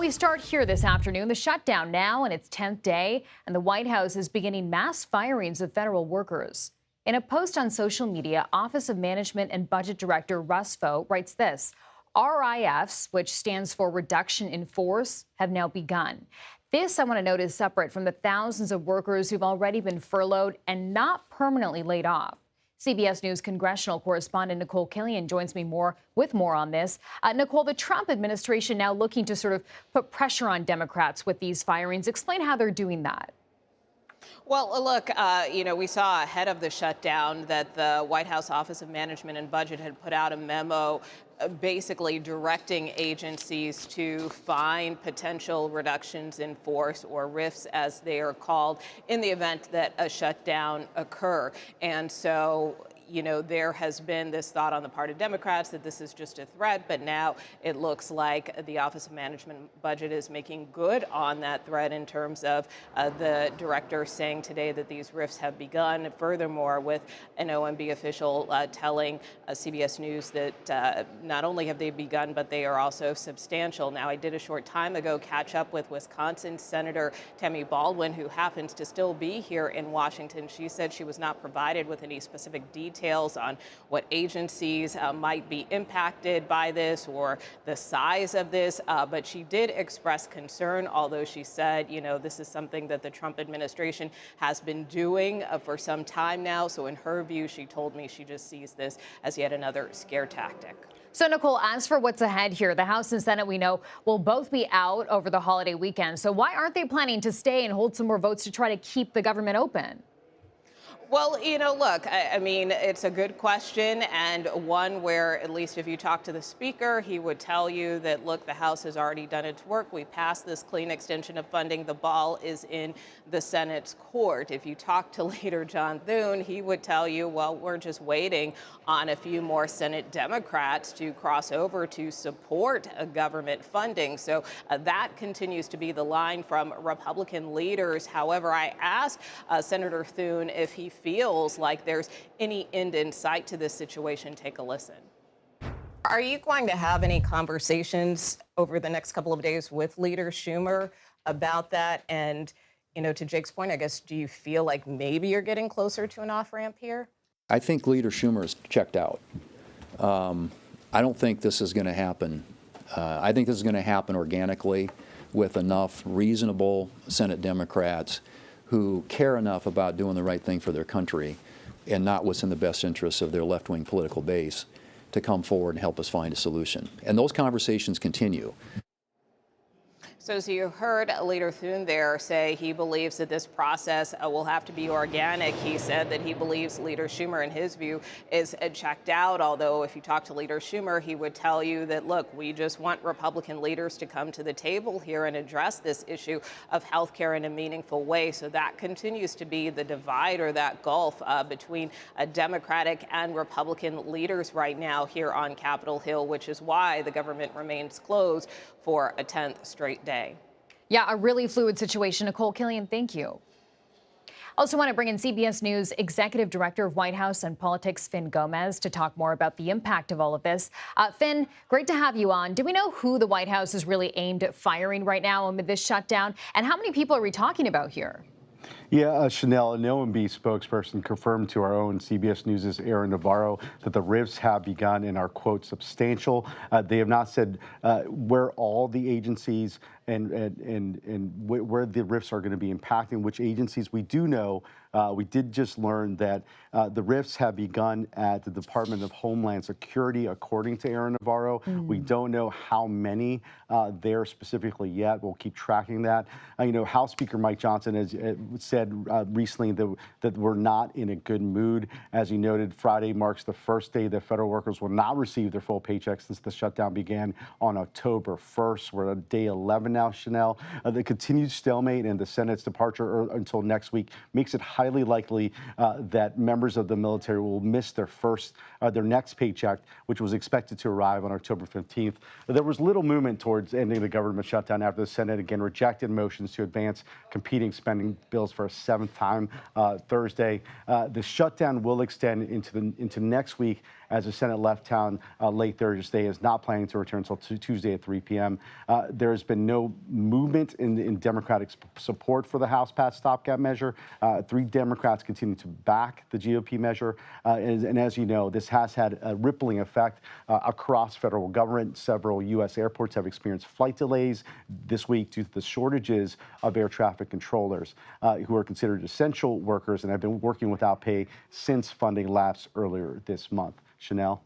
We start here this afternoon. The shutdown now in its 10th day, and the White House is beginning mass firings of federal workers. In a post on social media, Office of Management and Budget Director Russ Vought writes this: RIFs, which stands for Reduction in Force, have now begun. This, I want to note, is separate from the thousands of workers who've already been furloughed and not permanently laid off. CBS News congressional correspondent Nicole Killian joins me with more on this. Nicole, the Trump administration now looking to sort of put pressure on Democrats with these firings. Explain how they're doing that. Well, look, we saw ahead of the shutdown that the White House Office of Management and Budget had put out a memo basically directing agencies to find potential reductions in force, or RIFs as they are called, in the event that a shutdown occur. And so, there has been this thought on the part of Democrats that this is just a threat, but now it looks like the Office of Management and Budget is making good on that threat in terms of the director saying today that these RIFs have begun. Furthermore, with an OMB official telling CBS News that not only have they begun, but they are also substantial. Now, I did a short time ago catch up with Wisconsin Senator Tammy Baldwin, who happens to still be here in Washington. She said she was not provided with any specific details on what agencies might be impacted by this or the size of this, but she did express concern, although she said, this is something that the Trump administration has been doing for some time now. So in her view, she told me she just sees this as yet another scare tactic. So, Nicole, as for what's ahead here, the House and Senate, we know, will both be out over the holiday weekend. So why aren't they planning to stay and hold some more votes to try to keep the government open? Well, look, I mean, it's a good question, and one where, at least if you talk to the speaker, he would tell you that, look, the House has already done its work. We passed this clean extension of funding. The ball is in the Senate's court. If you talk to Leader John Thune, he would tell you, well, we're just waiting on a few more Senate Democrats to cross over to support government funding. So that continues to be the line from Republican leaders. However, I asked Senator Thune if he feels like there's any end in sight to this situation. Take a listen. Are you going to have any conversations over the next couple of days with Leader Schumer about that? And, to Jake's point, I guess, do you feel like maybe you're getting closer to an off-ramp here? I think Leader Schumer is checked out. I don't think this is going to happen. I think this is going to happen organically with enough reasonable Senate Democrats who care enough about doing the right thing for their country and not what's in the best interests of their left-wing political base to come forward and help us find a solution. And those conversations continue. So as you heard Leader Thune there say he believes that this process will have to be organic. He said that he believes Leader Schumer, in his view, is checked out. Although if you talk to Leader Schumer, he would tell you that, look, we just want Republican leaders to come to the table here and address this issue of health care in a meaningful way. So that continues to be the divide, or that gulf between Democratic and Republican leaders right now here on Capitol Hill, which is why the government remains closed for a 10th straight day. Yeah, a really fluid situation. Nicole Killian, thank you. Also want to bring in CBS News Executive Director of White House and Politics, Fin Gomez, to talk more about the impact of all of this. Fin, great to have you on. Do we know who the White House is really aimed at firing right now amid this shutdown? And how many people are we talking about here? Yeah, Chanel, an OMB spokesperson confirmed to our own CBS News' Aaron Navarro that the RIFs have begun and are, quote, substantial. They have not said where all the agencies and where the RIFs are going to be impacting, which agencies. We do know, we did just learn that the RIFs have begun at the Department of Homeland Security, according to Aaron Navarro. We don't know how many there specifically yet. We'll keep tracking that. House Speaker Mike Johnson has said recently that we're not in a good mood. As he noted, Friday marks the first day that federal workers will not receive their full paycheck since the shutdown began on October 1st. We're at day 11 now, Chanel. The continued stalemate and the Senate's departure until next week makes it highly likely that members of the military will miss their next paycheck, which was expected to arrive on October 15th. There was little movement towards ending the government shutdown after the Senate again rejected motions to advance competing spending bills for a seventh time Thursday. The shutdown will extend into next week as the Senate left town late Thursday, is not planning to return until Tuesday at 3 p.m. There's been no movement in Democratic support for the House-passed stopgap measure. 3 Democrats continue to back the GOP measure. And as you know, this has had a rippling effect across federal government. Several U.S. airports have experienced flight delays this week due to the shortages of air traffic controllers who are considered essential workers and have been working without pay since funding lapsed earlier this month. Chanel?